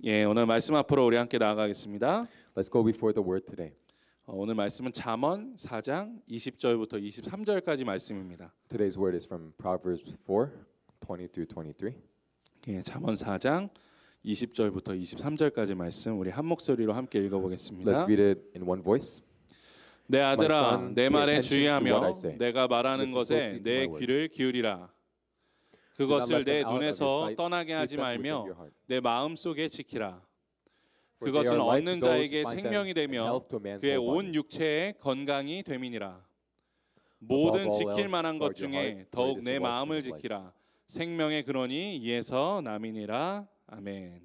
예, 오늘 말씀 앞으로 우리 함께 나아가겠습니다. Let's go before the word today. 오늘 말씀은 잠언 4장 20절부터 23절까지 말씀입니다. Today's word is from Proverbs 4, 20 through 23. 예, 잠언 4장 20절부터 23절까지 말씀 우리 한 목소리로 함께 읽어보겠습니다. Let's read it in one voice. 내 아들아, son, 내 pay 말에 attention to 주의하며 what I say. 내가 말하는 Listen 것에 closely to 내 my words. 귀를 기울이라. Do not 그것을 let 내 them out of your 눈에서 sight. 떠나게 Keep 하지 them within 말며 your heart. 내 마음 속에 지키라. For they 그것은 are life 얻는 to those 자에게 who find them, 생명이 and 되며 health to a man's 그의 whole 온 body. 육체에 건강이 됨이니라. Above 모든 all 지킬 else, 만한 것 guard your 중에 heart, for it 더욱 is 내 the wellspring 마음을 of life. 지키라. 생명의 근원이 이에서 남이니라. 아멘.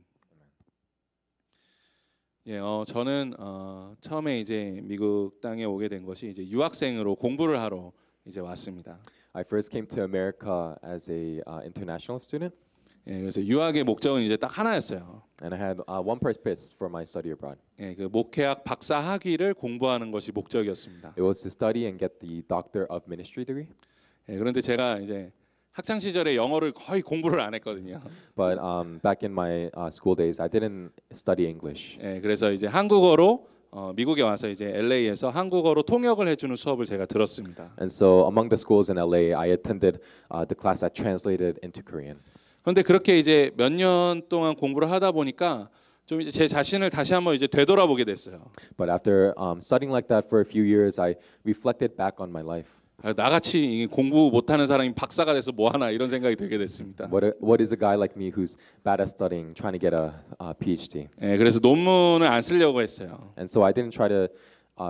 예, 저는 처음에 이제 미국 땅에 오게 된 것이 이제 유학생으로 공부를 하러 이제 왔습니다. I first came to America as a international student, 예, 그래서 유학의 목적은 이제 딱 하나였어요. and I had one purpose for my study abroad. 예, 그 목회학 박사 학위를 공부하는 것이 목적이었습니다. It was to study and get the Doctor of Ministry degree. 예, 그런데 제가 이제 학창 시절에 영어를 거의 공부를 안 했거든요. But back in my school days, I didn't study English. 예, 그래서 이제 한국어로 미국에 와서 이제 LA에서 한국어로 통역을 해주는 수업을 제가 들었습니다. And so among the schools in LA, I attended the class that translated into Korean. 그런데 그렇게 이제 몇 년 동안 공부를 하다 보니까 좀 이제 제 자신을 다시 한번 이제 되돌아보게 됐어요. But after studying like that for a few years, I reflected back on my life. 나같이 공부 못하는 사람이 박사가 돼서 뭐 하나 이런 생각이 들게 됐습니다. What is a guy like me who's bad at studying, trying to get a PhD? 예, 그래서 논문을 안 쓰려고 했어요. And so I didn't try to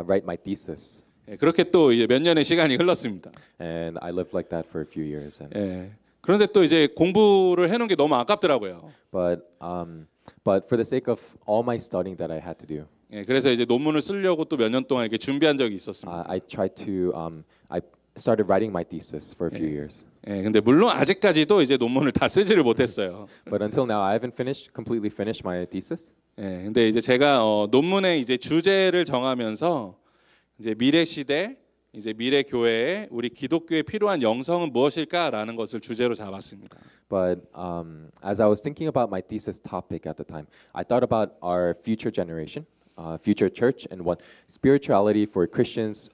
write my thesis. 예, 그렇게 또 이제 몇 년의 시간이 흘렀습니다. And I lived like that for a few years. And, 예, 그런데 또 이제 공부를 해놓은 게 너무 아깝더라고요. but for the sake of all my studying that I had to do, 예, 그래서 이제 논문을 쓰려고 또 몇 년 동안 이렇게 준비한 적이 있었습니다. I tried to I started writing my thesis for a few years. 예, 근데 물론 아직까지도 이제 논문을 다 쓰지를 못했어요. But until now, I haven't completely finished my thesis. 예, 근데 이제 제가 논문의 이제 주제를 정하면서 이제 미래 시대, 이제 미래 교회에 우리 기독교에 필요한 영성은 무엇일까라는 것을 주제로 잡았습니다. But as I was thinking about my thesis topic at the time, I thought about our future generation, future church, and what spirituality for Christians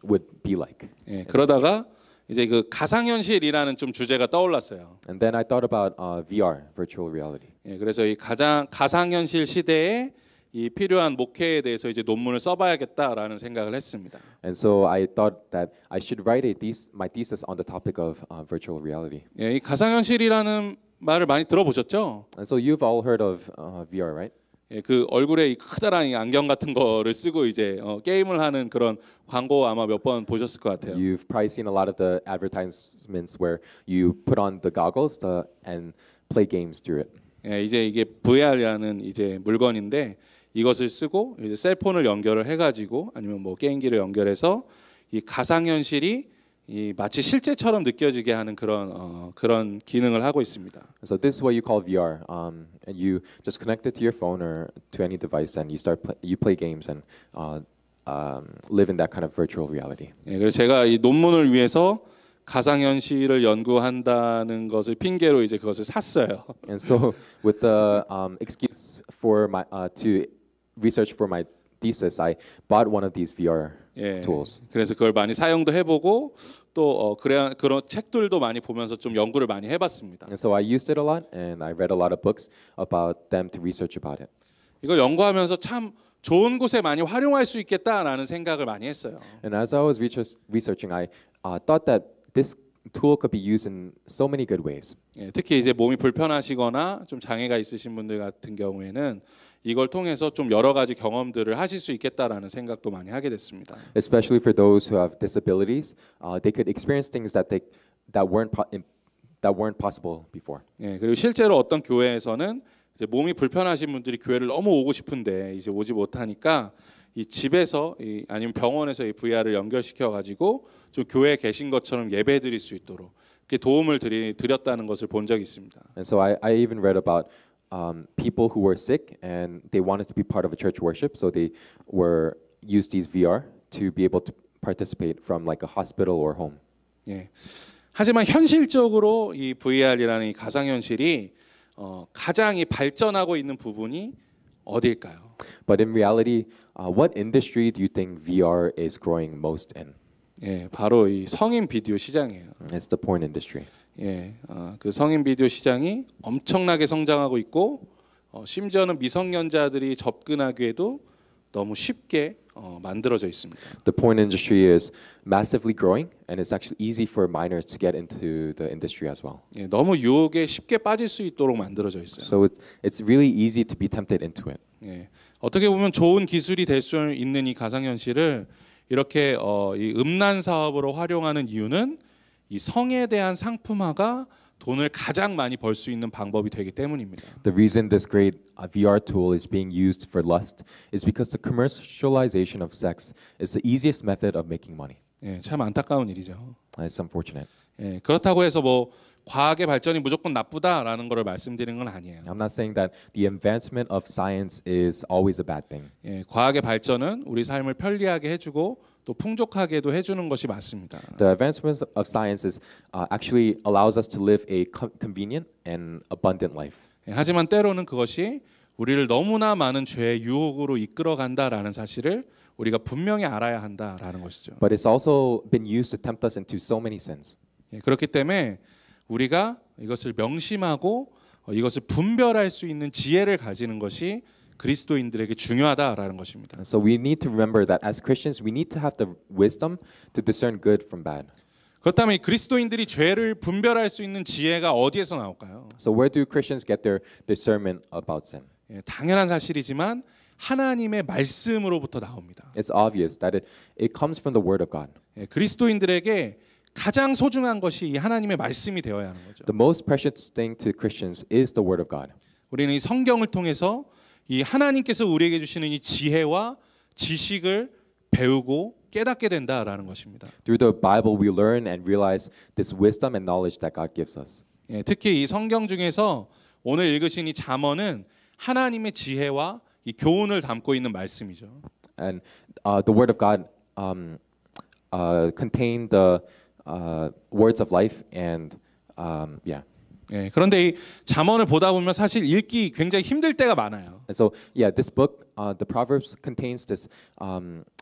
would be like. 예, 그러다가 이제 그 가상현실이라는 좀 주제가 떠올랐어요. And then I thought about VR, virtual reality. 예, 그래서 이 가상현실 시대에 이 필요한 목회에 대해서 이제 논문을 써봐야겠다라는 생각을 했습니다. And so I thought that I should write my thesis on the topic of virtual reality. 예, 이 가상현실이라는 말을 많이 들어보셨죠? And so you've all heard of VR, right? 예, 그 얼굴에 이 커다란 이 안경 같은 거를 쓰고 이제 게임을 하는 그런 광고 아마 몇 번 보셨을 것 같아요. You've probably seen a lot of the advertisements where you put on the goggles and play games through it. 예, 이제 이게 VR이라는 이제 물건인데 이것을 쓰고 이제 셀폰을 연결을 해가지고 아니면 뭐 게임기를 연결해서 이 가상현실이 이 마치 실제처럼 느껴지게 하는 그런 기능을 하고 있습니다. So this is what you call VR, and you just connect it to your phone or to any device, and you play games and live in that kind of virtual reality. 예, 그래서 제가 이 논문을 위해서 가상현실을 연구한다는 것을 핑계로 이제 그것을 샀어요. And so with the excuse for my to research for my thesis, I bought one of these VR 예, tools. 그래서 그걸 많이 사용도 해보고 또 그런 책들도 많이 보면서 좀 연구를 많이 해봤습니다. And so I used it a lot, and I read a lot of books about them to research about it. 이걸 연구하면서 참 좋은 곳에 많이 활용할 수 있겠다라는 생각을 많이 했어요. And as I was researching, I thought that this tool could be used in so many good ways. 예, 특히 이제 몸이 불편하시거나 좀 장애가 있으신 분들 같은 경우에는 이걸 통해서 좀 여러 가지 경험들을 하실 수 있겠다라는 생각도 많이 하게 됐습니다. Especially for those who have disabilities, they could experience things that weren't possible before. 예, 그리고 실제로 어떤 교회에서는 이제 몸이 불편하신 분들이 교회를 너무 오고 싶은데 이제 오지 못하니까 이 집에서 아니면 병원에서 이 VR을 연결시켜 가지고 좀 교회에 계신 것처럼 예배드릴 수 있도록 그렇게 도움을 드렸다는 것을 본 적이 있습니다. And so I even read about people who were sick and they wanted to be part of a church worship, so they used these VR to be able to participate from like a hospital or home. 예. 하지만 현실적으로 이 VR이라는 이 가상현실이 가장 이 발전하고 있는 부분이 어디일까요? But in reality, what industry do you think VR is growing most in? 예, 바로 이 성인 비디오 시장이에요. It's the porn industry. 예, 그 성인 비디오 시장이 엄청나게 성장하고 있고 심지어는 미성년자들이 접근하기에도 너무 쉽게 만들어져 있습니다. The porn industry is massively growing, and it's actually easy for minors to get into the industry as well. 예, 너무 유혹에 쉽게 빠질 수 있도록 만들어져 있어요. So it's really easy to be tempted into it. 예, 어떻게 보면 좋은 기술이 될 수 있는 이 가상현실을 이렇게 이 음란 사업으로 활용하는 이유는 이 성에 대한 상품화가 돈을 가장 많이 벌 수 있는 방법이 되기 때문입니다. The reason this great VR tool is being used for lust is because the commercialization of sex is the easiest method of making money. 예, 참 안타까운 일이죠. It's unfortunate. 예, 그렇다고 해서 뭐 과학의 발전이 무조건 나쁘다라는 것을 말씀드리는 건 아니에요. I'm not saying that the advancement of science is always a bad thing. 예, 과학의 발전은 우리 삶을 편리하게 해주고 또 풍족하게도 해주는 것이 맞습니다. The advancement of science is actually allows us to live a convenient and abundant life. 예, 하지만 때로는 그것이 우리를 너무나 많은 죄의 유혹으로 이끌어간다라는 사실을 우리가 분명히 알아야 한다라는 것이죠. But it's also been used to tempt us into so many sins. 예, 그렇기 때문에 우리가 이것을 명심하고 이것을 분별할 수 있는 지혜를 가지는 것이 그리스도인들에게 중요하다라는 것입니다. So we need to remember that as Christians, we need to have the wisdom to discern good from bad. 그렇다면 이 그리스도인들이 죄를 분별할 수 있는 지혜가 어디에서 나올까요? So where do Christians get their discernment about sin? 예, 당연한 사실이지만 하나님의 말씀으로부터 나옵니다. It's obvious that it comes from the Word of God. 예, 그리스도인들에게 가장 소중한 것이 이 하나님의 말씀이 되어야 하는 거죠. The most precious thing to Christians is the Word of God. 우리는 이 성경을 통해서 이 하나님께서 우리에게 주시는 이 지혜와 지식을 배우고 깨닫게 된다라는 것입니다. Through the Bible, we learn and realize this wisdom and knowledge that God gives us. 예, 특히 이 성경 중에서 오늘 읽으신 이 잠언은 하나님의 지혜와 이 교훈을 담고 있는 말씀이죠. And the Word of God contain the words of life and yeah. 예, 그런데 이 잠언을 보다 보면 사실 읽기 굉장히 힘들 때가 많아요. And so yeah, this book, the Proverbs contains this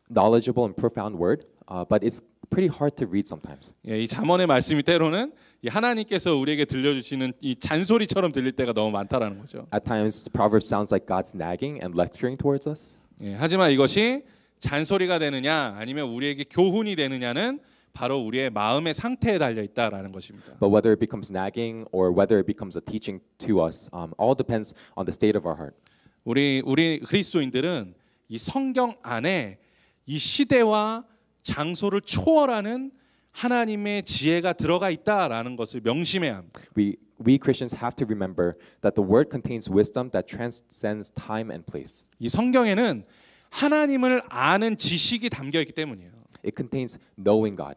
knowledgeable and profound word, but it's pretty hard to read sometimes. 예, 이 잠언의 말씀이 때로는 이 하나님께서 우리에게 들려주시는 이 잔소리처럼 들릴 때가 너무 많다라는 거죠. At times, Proverbs sounds like God's nagging and lecturing towards us. 예, 하지만 이것이 잔소리가 되느냐 아니면 우리에게 교훈이 되느냐는 바로 우리의 마음의 상태에 달려 있다라는 것입니다. But whether it becomes nagging or whether it becomes a teaching to us, all depends on the state of our heart. 우리 그리스도인들은 이 성경 안에 이 시대와 장소를 초월하는 하나님의 지혜가 들어가 있다라는 것을 명심해야 합니다. We Christians have to remember that the word contains wisdom that transcends time and place. 이 성경에는 하나님을 아는 지식이 담겨 있기 때문이에요. It contains knowing God.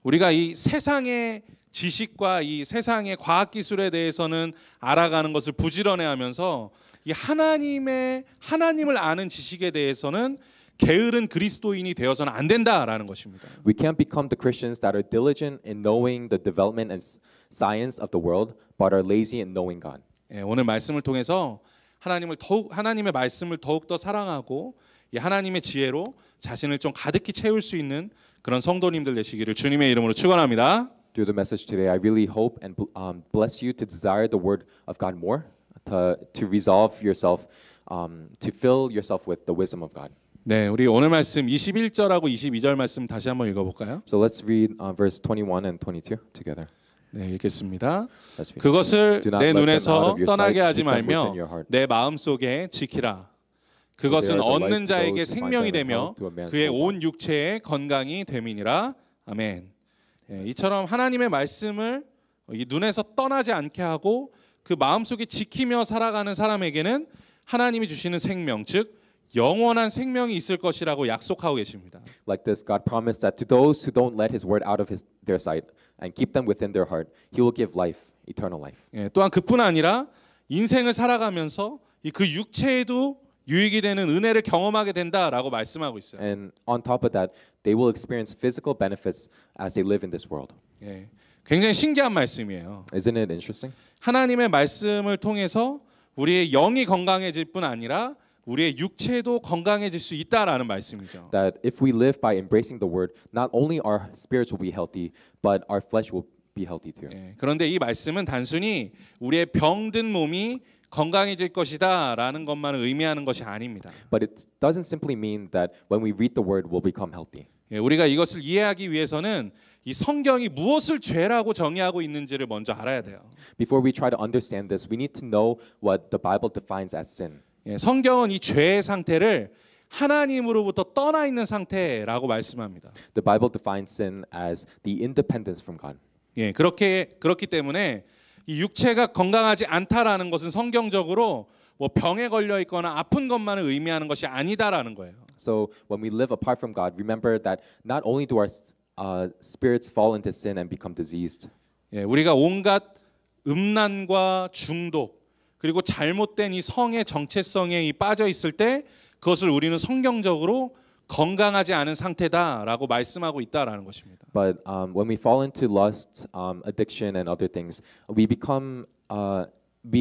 우리가 이 세상의 지식과 이 세상의 과학 기술에 대해서는 알아가는 것을 부지런해하면서 이 하나님을 아는 지식에 대해서는 게으른 그리스도인이 되어서는 안 된다라는 것입니다. We can't become the Christians that are diligent in knowing the development and science of the world, but are lazy in knowing God. 예, 오늘 말씀을 통해서 하나님의 말씀을 더욱 더 사랑하고 이 하나님의 지혜로 자신을 좀 가득히 채울 수 있는 그런 성도님들 되시기를 주님의 이름으로 축원합니다. Through the message today, I really hope and bless you to desire the word of God more, to resolve yourself, to fill yourself with the wisdom of God. 네, 우리 오늘 말씀 21절하고 22절 말씀 다시 한번 읽어볼까요? So let's read verse 21 and 22 together. 네, 읽겠습니다. Let's read. 그것을 Do not 내 let them out 눈에서 of your 떠나게 sight, 하지 keep them within 말며 your heart. 내 마음 속에 지키라. They 그것은 are the light 얻는 to 자에게 those who find 생명이 them and 되며 health to a man's 그의 whole 온 육체의 건강이 됨이니라. 아멘. 예, 이처럼 하나님의 말씀을 이 눈에서 떠나지 않게 하고 그 마음 속에 지키며 살아가는 사람에게는 하나님이 주시는 생명, 즉 영원한 생명이 있을 것이라고 약속하고 계십니다. Like this, God promised that to those who don't let His word out of their sight and keep them within their heart, He will give life, eternal life. 예, 또한 그뿐 아니라 인생을 살아가면서 그 육체에도 유익이 되는 은혜를 경험하게 된다라고 말씀하고 있어요. And on top of that, they will experience physical benefits as they live in this world. 예, 굉장히 신기한 말씀이에요. Isn't it interesting? 하나님의 말씀을 통해서 우리의 영이 건강해질 뿐 아니라 우리의 육체도 건강해질 수 있다라는 말씀이죠. That if we live by embracing the word, not only our spirits will be healthy, but our flesh will be healthy too. 예, 그런데 이 말씀은 단순히 우리의 병든 몸이 건강해질 것이다라는 것만을 의미하는 것이 아닙니다. But it doesn't simply mean that when we read the word, we'll become healthy. 예, 우리가 이것을 이해하기 위해서는 이 성경이 무엇을 죄라고 정의하고 있는지를 먼저 알아야 돼요. Before we try to understand this, we need to know what the Bible defines as sin. 예, 성경은 이 죄의 상태를 하나님으로부터 떠나 있는 상태라고 말씀합니다. The Bible defines sin as the independence from God. 예, 그렇기 때문에 이 육체가 건강하지 않다라는 것은 성경적으로 뭐 병에 걸려 있거나 아픈 것만을 의미하는 것이 아니다라는 거예요. So when we live apart from God, remember that not only do our spirits fall into sin and become diseased, 예, 우리가 온갖 음란과 중독 그리고 잘못된 이 성의 정체성에 빠져 있을 때 그것을 우리는 성경적으로 건강하지 않은 상태다라고 말씀하고 있다라는 것입니다. but when we fall into lust, addiction, and other things, we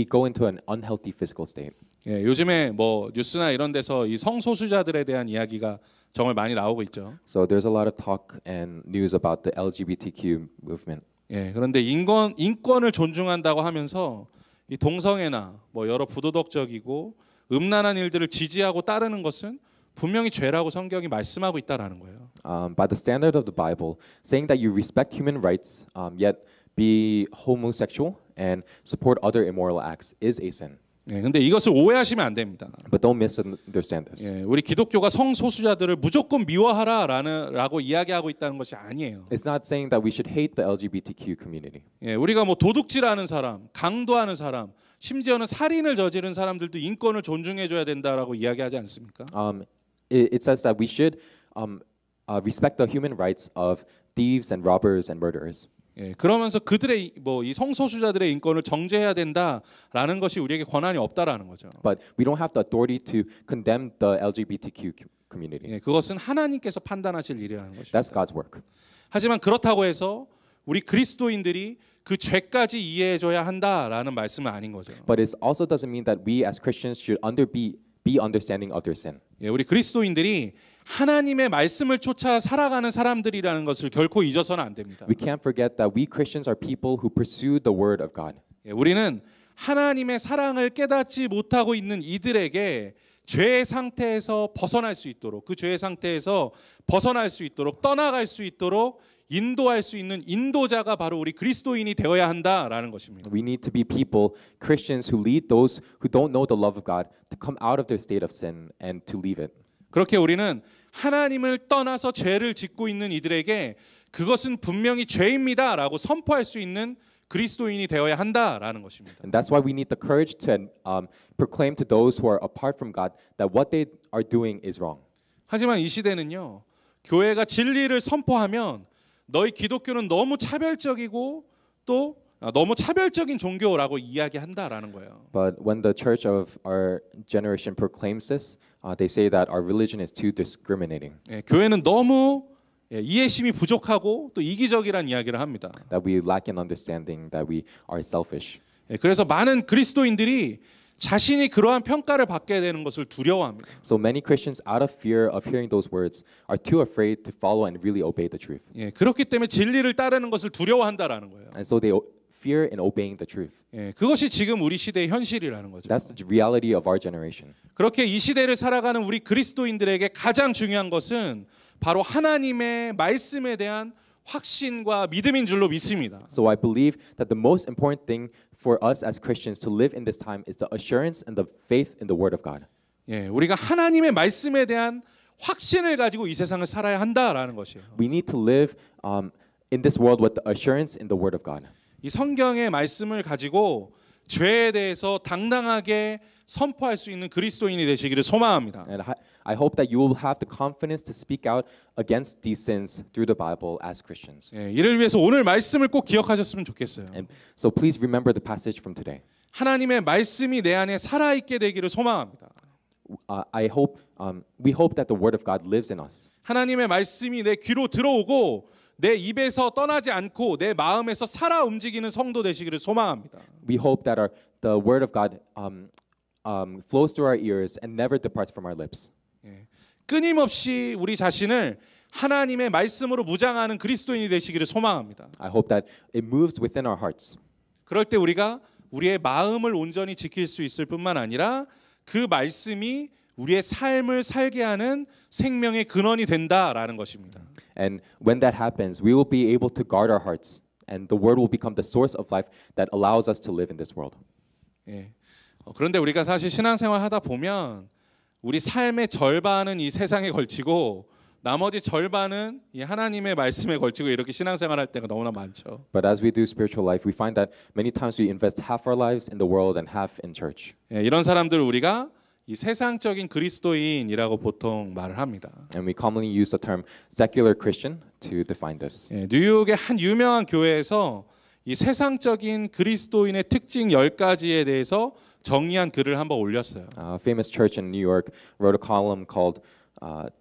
go into an unhealthy physical state. 예, 요즘에 뭐 뉴스나 이런 데서 이 성소수자들에 대한 이야기가 정말 많이 나오고 있죠. So there's a lot of talk and news about the LGBTQ movement. 예, 그런데 인권을 존중한다고 하면서 이 동성애나 뭐 여러 부도덕적이고 음란한 일들을 지지하고 따르는 것은 분명히 죄라고 성경이 말씀하고 있다라는 거예요. By the standard of the Bible, saying that you respect human rights, yet be homosexual and support other immoral acts is a sin. 예, 근데 이것을 오해하시면 안 됩니다. But don't misunderstand this. 예, 우리 기독교가 성소수자들을 무조건 미워하라라고 이야기하고 있다는 것이 아니에요. It's not saying that we should hate the LGBTQ community. 예, 우리가 뭐 도둑질하는 사람, 강도하는 사람, 심지어는 살인을 저지른 사람들도 인권을 존중해줘야 된다라고 이야기하지 않습니까? It says that we should respect the human rights of thieves and robbers and murderers. 예, 그러면서 그들의 뭐 이 성소수자들의 인권을 정죄해야 된다라는 것이 우리에게 권한이 없다라는 거죠. But we don't have the authority to condemn the LGBTQ community. 예, 그것은 하나님께서 판단하실 일이라는 것입니다. That's God's work. 하지만 그렇다고 해서 우리 그리스도인들이 그 죄까지 이해해줘야 한다라는 말씀은 아닌 거죠. But it also doesn't mean that we as Christians should be understanding of their sin. 예, 우리 그리스도인들이 하나님의 말씀을 쫓아 살아가는 사람들이라는 것을 결코 잊어서는 안 됩니다. We can't forget that we Christians are people who pursue the word of God. 예, 우리는 하나님의 사랑을 깨닫지 못하고 있는 이들에게 죄의 상태에서 벗어날 수 있도록 그 죄의 상태에서 벗어날 수 있도록 떠나갈 수 있도록 인도할 수 있는 인도자가 바로 우리 그리스도인이 되어야 한다라는 것입니다. We need to be people, Christians who lead those who don't know the love of God to come out of their state of sin and to leave it. 그렇게 우리는 하나님을 떠나서 죄를 짓고 있는 이들에게 그것은 분명히 죄입니다라고 선포할 수 있는 그리스도인이 되어야 한다라는 것입니다. And that's why we need the courage to proclaim to those who are apart from God that what they are doing is wrong. 하지만 이 시대는요. 교회가 진리를 선포하면 너희 기독교는 너무 차별적이고 또 너무 차별적인 종교라고 이야기한다라는 거예요. But when the church of our generation proclaims this, they say that our religion is too discriminating. 예, 교회는 너무 이해심이 부족하고 또 이기적이라는 이야기를 합니다. That we lack in understanding, that we are selfish. 예, 그래서 많은 그리스도인들이 자신이 그러한 평가를 받게 되는 것을 두려워합니다. So many Christians, out of fear of hearing those words, are too afraid to follow and really obey the truth. 예, 그렇기 때문에 진리를 따르는 것을 두려워한다라는 거예요. And so they fear in obeying the truth. 예, 그것이 지금 우리 시대의 현실이라는 거죠. That's the reality of our generation. 그렇게 이 시대를 살아가는 우리 그리스도인들에게 가장 중요한 것은 바로 하나님의 말씀에 대한 확신과 믿음인 줄로 믿습니다. So I believe that the most important thing for us as Christians to live in this time is the assurance and the faith in the Word of God. 예, 우리가 하나님의 말씀에 대한 확신을 가지고 이 세상을 살아야 한다라는 것이에요. We need to live in this world with the assurance in the Word of God. 이 성경의 말씀을 가지고 죄에 대해서 당당하게 선포할 수 있는 그리스도인이 되시기를 소망합니다. And I hope that you will have the confidence to speak out against these sins through the Bible as Christians. 예, 이를 위해서 오늘 말씀을 꼭 기억하셨으면 좋겠어요. And so please remember the passage from today. 하나님의 말씀이 내 안에 살아 있게 되기를 소망합니다. We hope that the Word of God lives in us. 하나님의 말씀이 내 귀로 들어오고 내 입에서 떠나지 않고 내 마음에서 살아 움직이는 성도 되시기를 소망합니다. We hope that the word of God flows through our ears and never departs from our lips. 예. 끊임없이 우리 자신을 하나님의 말씀으로 무장하는 그리스도인이 되시기를 소망합니다. I hope that it moves within our hearts. 그럴 때 우리가 우리의 마음을 온전히 지킬 수 있을 뿐만 아니라 그 말씀이 우리의 삶을 살게 하는 생명의 근원이 된다라는 것입니다. And when that happens, we will be able to guard our hearts, and the word will become the source of life that allows us to live in this world. 예. 그런데 우리가 사실 신앙생활 하다 보면 우리 삶의 절반은 이 세상에 걸치고 나머지 절반은 이 하나님의 말씀에 걸치고 이렇게 신앙생활 할 때가 너무나 많죠. But as we do spiritual life, we find that many times we invest half our lives in the world and half in church. 예, 이런 사람들 우리가 이 세상적인 그리스도인이라고 보통 말을 합니다. And we commonly use the term secular Christian to define this. 예, 뉴욕의 한 유명한 교회에서 이 세상적인 그리스도인의 특징 10가지에 대해서 정리한 글을 한번 올렸어요. A famous church in New York wrote a column called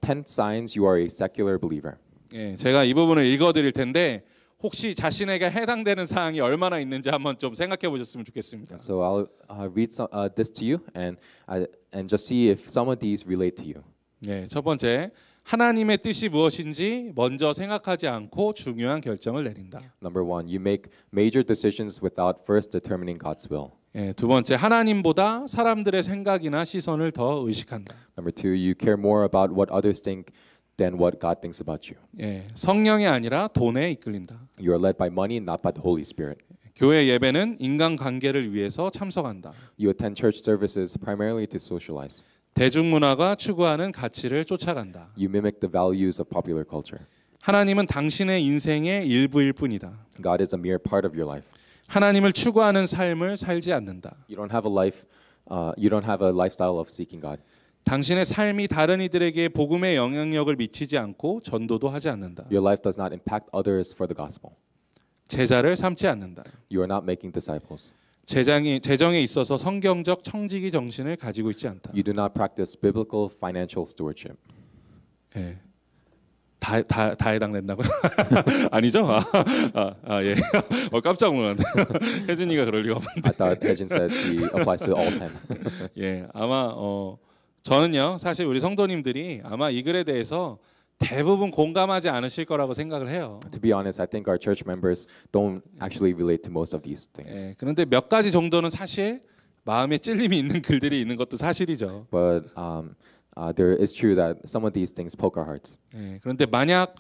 10 Signs You Are a Secular Believer. 예, 제가 이 부분을 읽어드릴 텐데 혹시 자신에게 해당되는 사항이 얼마나 있는지 한번 좀 생각해 보셨으면 좋겠습니다. So I'll read this to you and just see if some of these relate to you. 예, 첫 번째, 하나님의 뜻이 무엇인지 먼저 생각하지 않고 중요한 결정을 내린다. Number 1, you make major decisions without first determining God's will. 예, 두 번째, 하나님보다 사람들의 생각이나 시선을 더 의식한다. Number 2, you care more about what others think than what God thinks about you. 예, 성령이 아니라 돈에 이끌린다. You are led by money, not by the Holy Spirit. 교회 예배는 인간 관계를 위해서 참석한다. You attend church services primarily to socialize. 대중문화가 추구하는 가치를 쫓아간다. You mimic the values of popular culture. 하나님은 당신의 인생의 일부일 뿐이다. God is a mere part of your life. 하나님을 추구하는 삶을 살지 않는다. You don't have a life. You don't have a lifestyle of seeking God. 당신의 삶이 다른 이들에게 복음의 영향력을 미치지 않고 전도도 하지 않는다. Your life does not impact others for the gospel. 제자를 삼지 않는다. You are not making disciples. 재정에 있어서 성경적 청지기 정신을 가지고 있지 않다. You do not practice biblical financial stewardship. 예. 다 해당된다고요? 아니죠? 예. 깜짝 놀랐네. 혜진이가 그럴 리가 없는데. I thought Hejin said he applies to all 10. 예. 아마 저는요. 사실 우리 성도님들이 아마 이 글에 대해서 대부분 공감하지 않으실 거라고 생각을 해요. To be honest, I think our church members don't actually relate to most of these things. 예. 그런데 몇 가지 정도는 사실 마음에 찔림이 있는 글들이 있는 것도 사실이죠. But there is true that some of these things poke our hearts. 예. 그런데 만약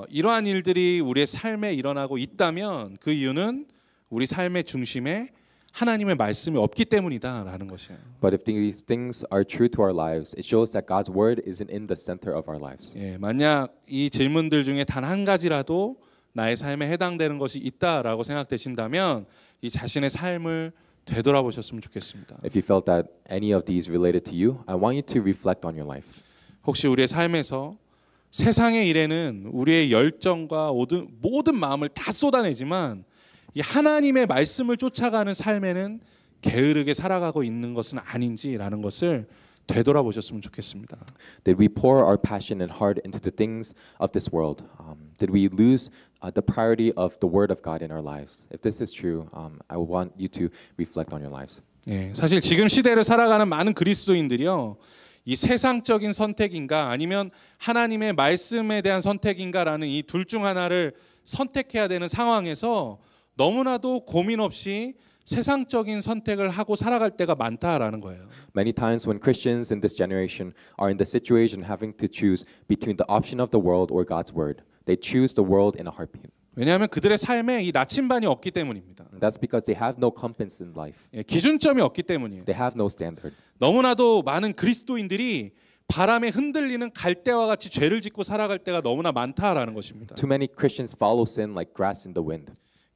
이러한 일들이 우리의 삶에 일어나고 있다면 그 이유는 우리 삶의 중심에 하나님의 말씀이 없기 때문이다라는 것이에요. But if these things are true to our lives, it shows that God's word isn't in the center of our lives. 예, 만약 이 질문들 중에 단 한 가지라도 나의 삶에 해당되는 것이 있다라고 생각되신다면 이 자신의 삶을 되돌아보셨으면 좋겠습니다. If you felt that any of these related to you, I want you to reflect on your life. 혹시 우리의 삶에서 세상의 일에는 우리의 열정과 모든 마음을 다 쏟아내지만 이 하나님의 말씀을 쫓아가는 삶에는 게으르게 살아가고 있는 것은 아닌지라는 것을 되돌아보셨으면 좋겠습니다. Did we pour our passion and heart into the things of this world? Did we lose the priority of the Word of God in our lives? If this is true, I want you to reflect on your lives. 예, 사실 지금 시대를 살아가는 많은 그리스도인들이요. 이 세상적인 선택인가 아니면 하나님의 말씀에 대한 선택인가라는 이 둘 중 하나를 선택해야 되는 상황에서 너무나도 고민 없이 세상적인 선택을 하고 살아갈 때가 많다라는 거예요. Many times when Christians in this generation are in the situation having to choose between the option of the world or God's word, they choose the world in a heartbeat. 왜냐하면 그들의 삶에 이 나침반이 없기 때문입니다. And that's because they have no compass in life. 예, 기준점이 없기 때문이에요. They have no standard. 너무나도 많은 그리스도인들이 바람에 흔들리는 갈대와 같이 죄를 짓고 살아갈 때가 너무나 많다라는 것입니다. Too many Christians follow sin like grass in the wind.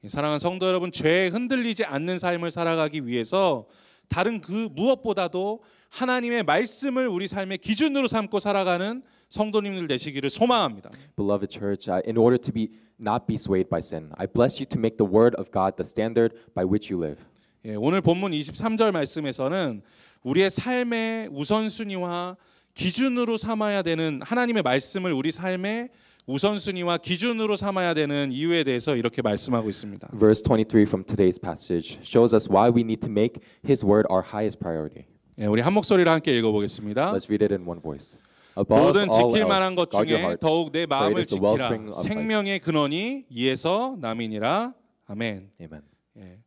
사랑하는 성도 여러분, 죄에 흔들리지 않는 삶을 살아가기 위해서 다른 그 무엇보다도 하나님의 말씀을 우리 삶의 기준으로 삼고 살아가는 성도님들 되시기를 소망합니다. Beloved church, in order to not be swayed by sin, I bless you to make the word of God the standard by which you live. 예, 오늘 본문 23절 말씀에서는 우리의 삶의 우선순위와 기준으로 삼아야 되는 하나님의 말씀을 우리 삶에 우선순위와 기준으로 삼아야 되는 이유에 대해서 이렇게 말씀하고 있습니다. Verse 23 from today's passage shows us why we need to make His word our highest priority. 예, 우리 한 목소리로 함께 읽어보겠습니다. Let's read it in one voice. Above 모든 all 지킬 만한 else, 것 guard your 중에 heart, 더욱 내 for it 마음을 is the 지키라. wellspring of life. 생명의 근원이 이에서 남이니라. 아멘. Amen. 예.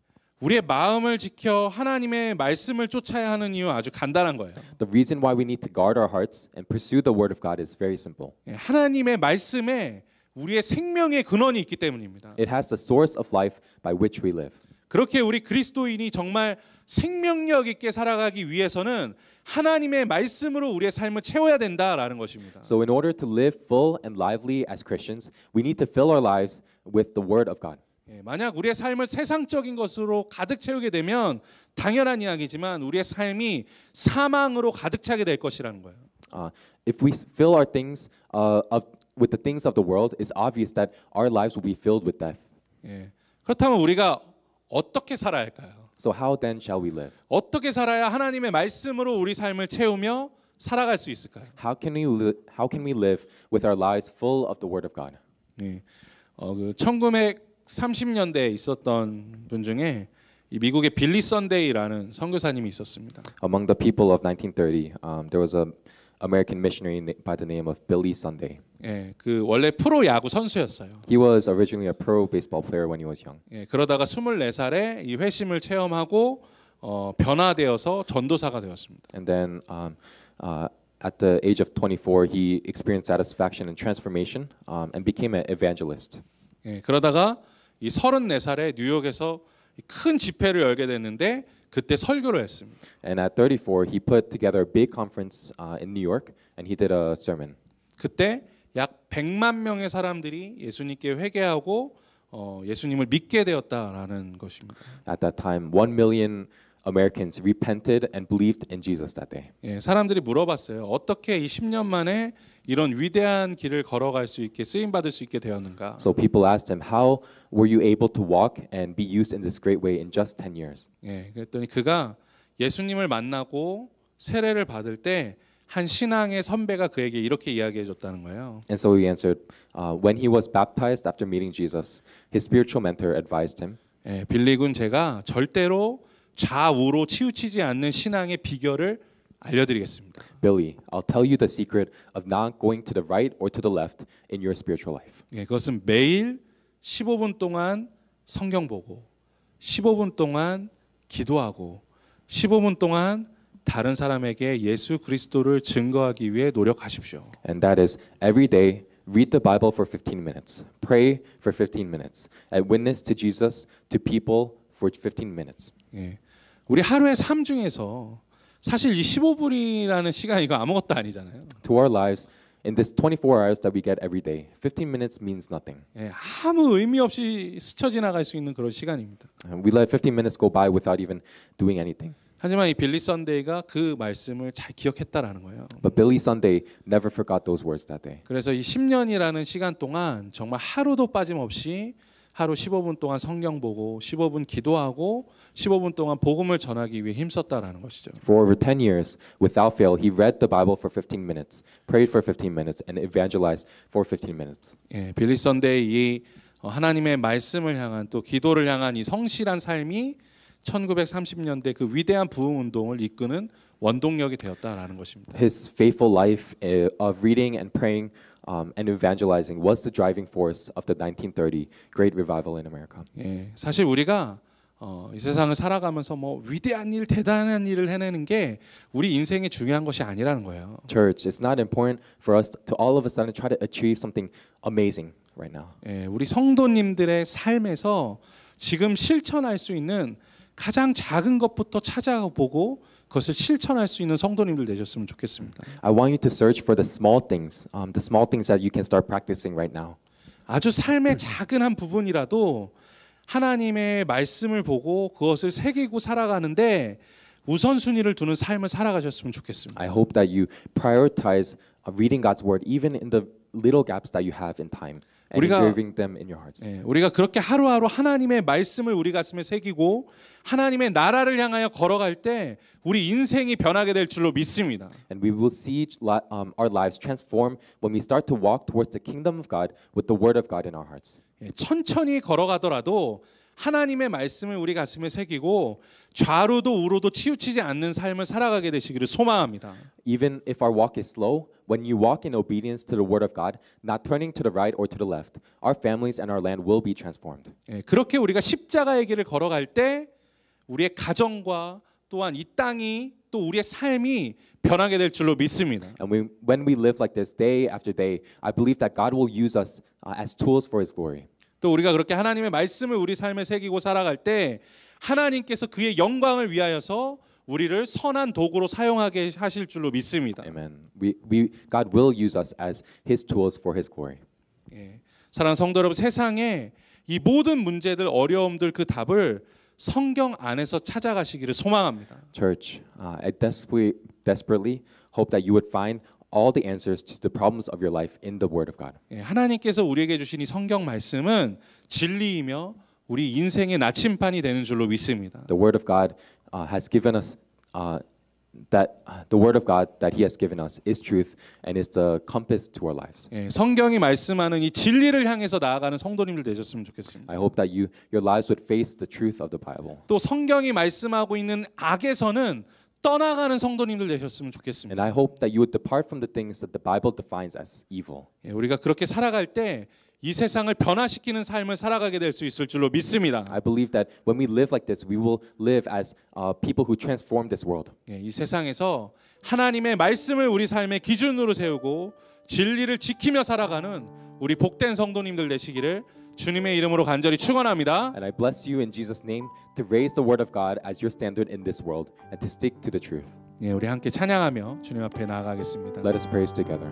우리의 마음을 지켜 하나님의 말씀을 쫓아야 하는 이유 아주 간단한 거예요. The reason why we need to guard our hearts and pursue the word of God is very simple. 예, 하나님의 말씀에 우리의 생명의 근원이 있기 때문입니다. It has the source of life by which we live. 그렇게 우리 그리스도인이 정말 생명력 있게 살아가기 위해서는 하나님의 말씀으로 우리의 삶을 채워야 된다라는 것입니다. So in order to live full and lively as Christians, we need to fill our lives with the word of God. 예, 만약 우리의 삶을 세상적인 것으로 가득 채우게 되면 당연한 이야기지만 우리의 삶이 사망으로 가득 차게 될 것이라는 거예요. If we fill our things with the things of the world, it's obvious that our lives will be filled with death. 예, 그렇다면 우리가 어떻게 살아야 할까요? So how then shall we live? 어떻게 살아야 하나님의 말씀으로 우리 삶을 채우며 살아갈 수 있을까요? How can we live with our lives full of the word of God? 예, 그 1930년대에 있었던 분 중에 이 미국의 빌리 선데이라는 선교사님이 있었습니다. Among the people of 1930, there was an American missionary by the name of Billy Sunday. 예, 그 원래 프로 야구 선수였어요. He was originally a pro baseball player when he was young. 예, 그러다가 24살에 이 회심을 체험하고 변화되어서 전도사가 되었습니다. And then at the age of 24, he experienced satisfaction and transformation and became an evangelist. 예, 그러다가 이 34살에 뉴욕에서 큰 집회를 열게 됐는데 그때 설교를 했습니다. And at 34, he put together a big conference in New York, and he did a sermon. 그때 약 100만 명의 사람들이 예수님께 회개하고 예수님을 믿게 되었다라는 것입니다. At that time, 1 million Americans repented and believed in Jesus that day. 예, 사람들이 물어봤어요. 어떻게 이 10년 만에 이런 위대한 길을 걸어갈 수 있게 쓰임 받을 수 있게 되었는가? So people asked him, "How were you able to walk and be used in this great way in just 10 years?" 예, 그랬더니 그가 예수님을 만나고 세례를 받을 때 한 신앙의 선배가 그에게 이렇게 이야기해 줬다는 거예요. And so he answered, when he was baptized after meeting Jesus, his spiritual mentor advised him, 예, 빌리 군 제가 절대로 좌우로 치우치지 않는 신앙의 비결을 알려드리겠습니다. Billy, I'll tell you the secret of not going to the right or to the left in your spiritual life. 예, 그것은 매일 15분 동안 성경 보고 15분 동안 기도하고 15분 동안 다른 사람에게 예수 그리스도를 증거하기 위해 노력하십시오. And that is every day read the Bible for 15 minutes, pray for 15 minutes, and witness to Jesus to people for 15 minutes. 예, 우리 하루의 삶 중에서 사실 이 15분이라는 시간 이거 아무것도 아니잖아요. To our lives, in this 24 hours that we get every day, 15 minutes means nothing. 예, 아무 의미 없이 스쳐 지나갈 수 있는 그런 시간입니다. We let 15 minutes go by without even doing anything. 하지만 이 빌리 선데이가 그 말씀을 잘 기억했다라는 거예요. But Billy Sunday never forgot those words that day. 그래서 이 10년이라는 시간 동안 정말 하루도 빠짐없이 하루 15분 동안 성경 보고 15분 기도하고 15분 동안 복음을 전하기 위해 힘썼다라는 것이죠. For over 10 years, without fail, he read the Bible for 15 minutes, prayed for 15 minutes, and evangelized for 15 minutes. 예, 빌리 선데이 이 하나님의 말씀을 향한 또 기도를 향한 이 성실한 삶이 1930년대 그 위대한 부흥 운동을 이끄는 원동력이 되었다라는 것입니다. His faithful life of reading and praying and evangelizing was the driving force of the 1930 Great Revival in America. 예, 사실 우리가 이 세상을 살아가면서 뭐 위대한 일, 대단한 일을 해내는 게 우리 인생의 중요한 것이 아니라는 거예요. Church, it's not important for us to all of a sudden try to achieve something amazing right now. 예, 우리 성도님들의 삶에서 지금 실천할 수 있는 가장 작은 것부터 찾아보고 그것을 실천할 수 있는 성도님들 되셨으면 좋겠습니다. I want you to search for the small things that you can start practicing right now. 아주 삶의 작은 한 부분이라도 하나님의 말씀을 보고 그것을 새기고 살아가는데 우선순위를 두는 삶을 살아가셨으면 좋겠습니다. I hope that you prioritize reading God's word even in the little gaps that you have in time. and 우리가- engraving them in your hearts. 예, 우리가 그렇게 하루하루 하나님의 말씀을 우리 가슴에 새기고 하나님의 나라를 향하여 걸어갈 때 우리 인생이 변하게 될 줄로 믿습니다. And we will see our lives transform when we start to walk towards the kingdom of God with the word of God in our hearts. 예, 천천히 걸어가더라도 하나님의 말씀을 우리 가슴에 새기고 좌로도 우로도 치우치지 않는 삶을 살아가게 되시기를 소망합니다. Even if our walk is slow, when you walk in obedience to the word of God, not turning to the right or to the left, our families and our land will be transformed. 예, 그렇게 우리가 십자가의 길을 걸어갈 때 우리의 가정과 또한 이 땅이 또 우리의 삶이 변하게 될 줄로 믿습니다. And when we live like this day after day, I believe that God will use us as tools for His glory. 또 우리가 그렇게 하나님의 말씀을 우리 삶에 새기고 살아갈 때 하나님께서 그의 영광을 위하여서 우리를 선한 도구로 사용하게 하실 줄로 믿습니다. Amen. God will use us as His tools for His glory. 예, 사랑하는 성도 여러분, 세상에 이 모든 문제들, 어려움들 그 답을 성경 안에서 찾아가시기를 소망합니다. Church, I desperately hope that you would find all the answers to the problems of your life in the Word of God. 예, 하나님께서 우리에게 주신 이 성경 말씀은 진리이며 우리 인생의 나침반이 되는 줄로 믿습니다. The Word of God has given us the Word of God that He has given us is truth and is the compass to our lives. 예, 성경이 말씀하는 이 진리를 향해서 나아가는 성도님들 되셨으면 좋겠습니다. I hope that your lives would face the truth of the Bible. 또 성경이 말씀하고 있는 악에서는 떠나가는 성도님들 되셨으면 좋겠습니다. And I hope that you would depart from the things that the Bible defines as evil. 예, 우리가 그렇게 살아갈 때 이 세상을 변화시키는 삶을 살아가게 될 수 있을 줄로 믿습니다. I believe that when we live like this, we will live as people who transform this world. 예, 이 세상에서 하나님의 말씀을 우리 삶의 기준으로 세우고 진리를 지키며 살아가는 우리 복된 성도님들 되시기를 주님의 이름으로 간절히 축원합니다. And I bless you in Jesus' name to raise the word of God as your standard in this world and to stick to the truth. 예, 우리 함께 찬양하며 주님 앞에 나아가겠습니다. Let us praise together.